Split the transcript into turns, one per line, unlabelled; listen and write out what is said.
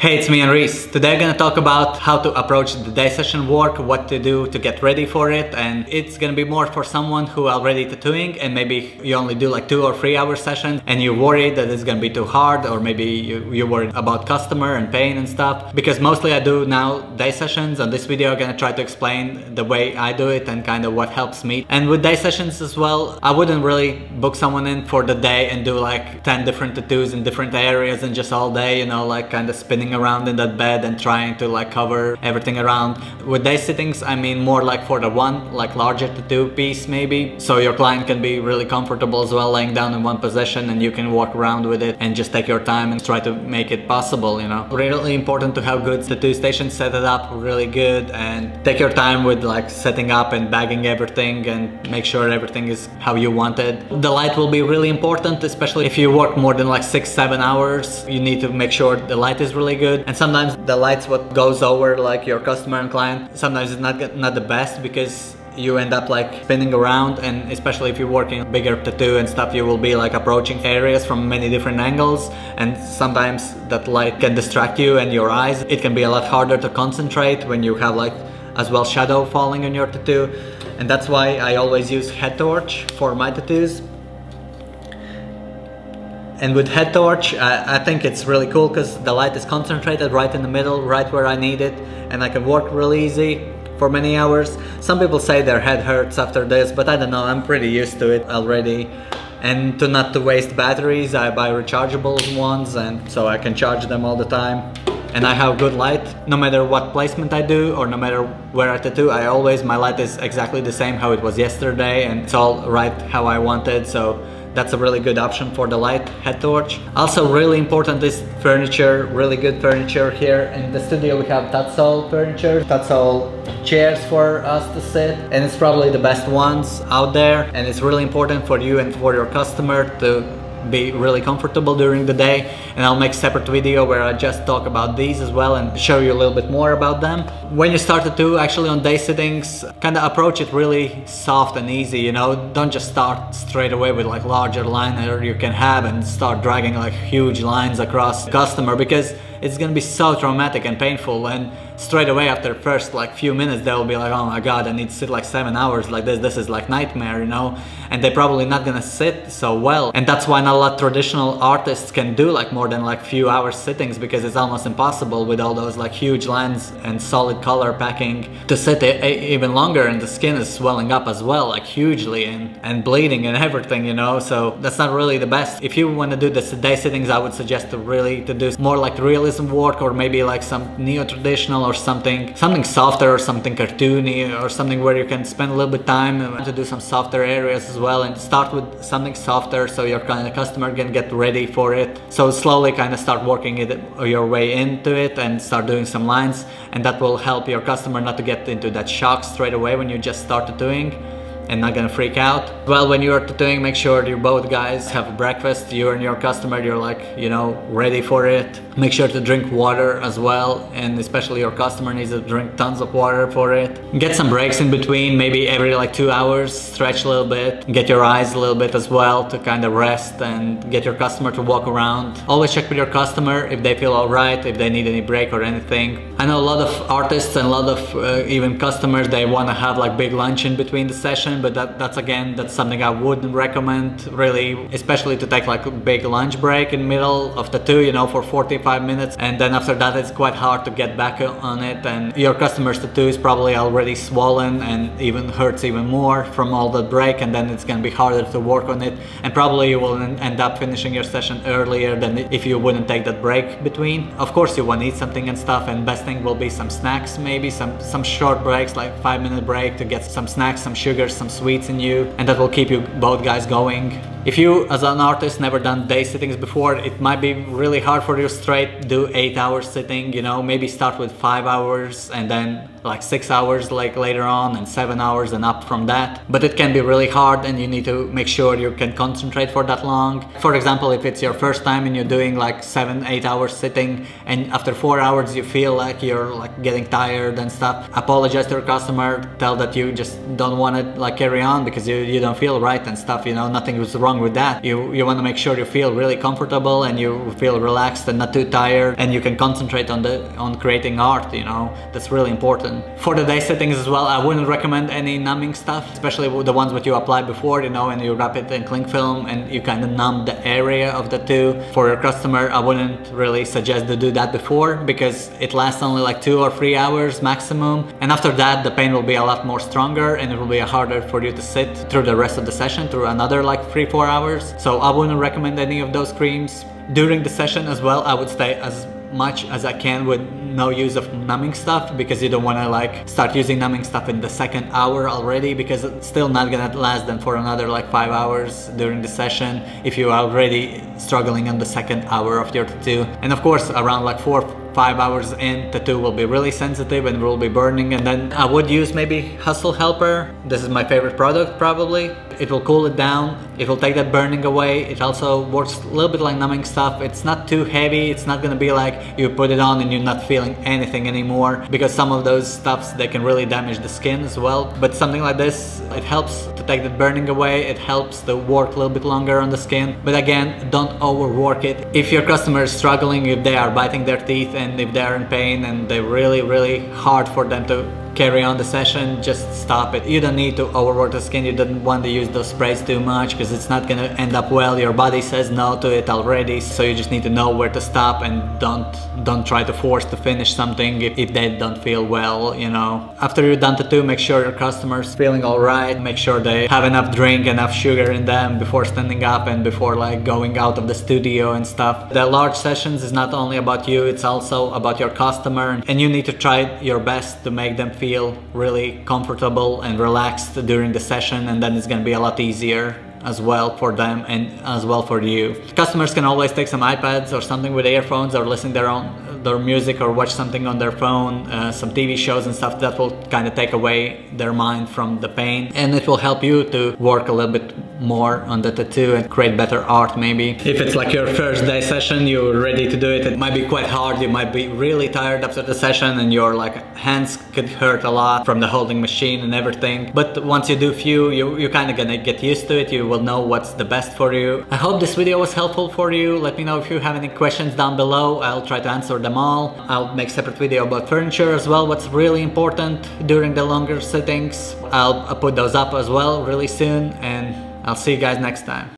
Hey, it's me and Reese. Today I'm gonna talk about how to approach the day session work, what to do to get ready for it, and it's gonna be more for someone who already tattooing and maybe you only do like 2 or 3 hour sessions and you're worried that it's gonna be too hard, or maybe you're worried about customer and pain and stuff. Because mostly I do now day sessions. On this video I'm gonna try to explain the way I do it and kind of what helps me. And with day sessions as well, I wouldn't really book someone in for the day and do like 10 different tattoos in different areas and just all day, you know, like kind of spinning around in that bed and trying to like cover everything around. With day sittings, I mean more like for the one like larger tattoo piece maybe, so your client can be really comfortable as well laying down in one position and you can walk around with it and just take your time and try to make it possible, you know. Really important to have good tattoo station, set it up really good and take your time with like setting up and bagging everything and make sure everything is how you want it. The light will be really important, especially if you work more than like 6-7 hours. You need to make sure the light is really good, and sometimes the light's what goes over like your customer and client. Sometimes it's not the best because you end up like spinning around, and especially if you're working bigger tattoo and stuff, you will be like approaching areas from many different angles, and sometimes that light can distract you and your eyes. It can be a lot harder to concentrate when you have like as well shadow falling on your tattoo, and that's why I always use head torch for my tattoos. And with head torch, I think it's really cool because the light is concentrated right in the middle, right where I need it, and I can work really easy for many hours. Some people say their head hurts after this, but I don't know, I'm pretty used to it already. And not to waste batteries, I buy rechargeable ones, and so I can charge them all the time. And I have good light, no matter what placement I do or no matter where I tattoo, my light is exactly the same how it was yesterday, and it's all right how I wanted, so that's a really good option for the light head torch. Also really important is furniture, really good furniture here. In the studio we have Tatsol furniture, Tatsol chairs for us to sit, and it's probably the best ones out there, and it's really important for you and for your customer to be really comfortable during the day. And I'll make a separate video where I just talk about these as well and show you a little bit more about them. When you start to actually on day sittings, kind of approach it really soft and easy, you know. Don't just start straight away with like larger liner you can have and start dragging like huge lines across the customer, because it's gonna be so traumatic and painful, and straight away after first like few minutes they'll be like, oh my god, I need to sit like 7 hours like this is like nightmare, you know. And they're probably not gonna sit so well, and that's why not a lot of traditional artists can do like more than like few hours sittings, because it's almost impossible with all those like huge lines and solid color packing to sit even longer, and the skin is swelling up as well like hugely and bleeding and everything, you know. So that's not really the best. If you want to do the day sittings, I would suggest to do more like realism work, or maybe like some neo-traditional or something softer, or something cartoony, or something where you can spend a little bit time to do some softer areas as well, and start with something softer so your kind of customer can get ready for it. So slowly kind of start working your way into it and start doing some lines, and that will help your customer not to get into that shock straight away when you just start tattooing, and not gonna freak out. Well, when you're tattooing, make sure you both guys have breakfast. You and your customer, you're like, you know, ready for it. Make sure to drink water as well, and especially your customer needs to drink tons of water for it. Get some breaks in between, maybe every like 2 hours, stretch a little bit, get your eyes a little bit as well to kind of rest, and get your customer to walk around. Always check with your customer if they feel alright, if they need any break or anything. I know a lot of artists and a lot of even customers, they want to have like big lunch in between the session, but that's something I wouldn't recommend really, especially to take like a big lunch break in the middle of tattoo, you know, for 45 minutes, and then after that it's quite hard to get back on it, and your customer's tattoo is probably already swollen and even hurts even more from all that break, and then it's gonna be harder to work on it, and probably you will end up finishing your session earlier than if you wouldn't take that break between. Of course you want to eat something and stuff, and best thing will be some snacks, maybe some short breaks, like 5-minute break to get some snacks, some sugars, some sweets in you, and that will keep you both guys going. If you as an artist never done day sittings before, it might be really hard for you straight do 8 hours sitting, you know. Maybe start with 5 hours and then like 6 hours like later on, and 7 hours and up from that. But it can be really hard, and you need to make sure you can concentrate for that long. For example, if it's your first time and you're doing like 7-8 hours sitting, and after 4 hours you feel like you're like getting tired and stuff, apologize to your customer, tell that you just don't want to like carry on because you don't feel right and stuff, you know, nothing is wrong with that. You want to make sure you feel really comfortable and you feel relaxed and not too tired, and you can concentrate on creating art, you know. That's really important. For the day settings as well, I wouldn't recommend any numbing stuff, especially the ones that you apply before, you know, and you wrap it in cling film and you kind of numb the area of the tattoo. For your customer, I wouldn't really suggest to do that before, because it lasts only like 2 or 3 hours maximum, and after that the pain will be a lot more stronger and it will be harder for you to sit through the rest of the session, through another like 3-4 hours. So I wouldn't recommend any of those creams. During the session as well, I would stay as much as I can with no use of numbing stuff, because you don't want to like start using numbing stuff in the second hour already, because it's still not gonna last them for another like 5 hours during the session if you are already struggling on the second hour of your tattoo. And of course around like 4-5 hours in, tattoo will be really sensitive and will be burning, and then I would use maybe Hustle Helper. This is my favorite product probably. It will cool it down, it will take that burning away. It also works a little bit like numbing stuff. It's not too heavy, it's not gonna be like you put it on and you're not feeling anything anymore, because some of those stuffs, they can really damage the skin as well. But something like this, it helps to take that burning away, it helps to work a little bit longer on the skin. But again, don't overwork it. If your customer is struggling, if they are biting their teeth and if they are in pain and they're really hard for them to carry on the session, just stop it. You don't need to overwork the skin, you don't want to use those sprays too much because it's not gonna end up well. Your body says no to it already, so you just need to know where to stop, and don't try to force to finish something if they don't feel well, you know. After you're done tattoo, make sure your customer's feeling alright, make sure they have enough drink, enough sugar in them before standing up and before like going out of the studio and stuff. The large sessions is not only about you, it's also about your customer, and you need to try your best to make them feel really comfortable and relaxed during the session, and then it's gonna be a lot easier as well for them and as well for you. Customers can always take some iPads or something with earphones, or listen their music, or watch something on their phone, some TV shows and stuff. That will kind of take away their mind from the pain, and it will help you to work a little bit more on the tattoo and create better art maybe. If it's like your first day session, you're ready to do it, it might be quite hard, you might be really tired after the session and your like hands could hurt a lot from the holding machine and everything. But once you do few, you're kind of gonna get used to it, you will know what's the best for you. I hope this video was helpful for you. Let me know if you have any questions down below, I'll try to answer them all. I'll make a separate video about furniture as well, what's really important during the longer sittings. I'll put those up as well really soon, and I'll see you guys next time.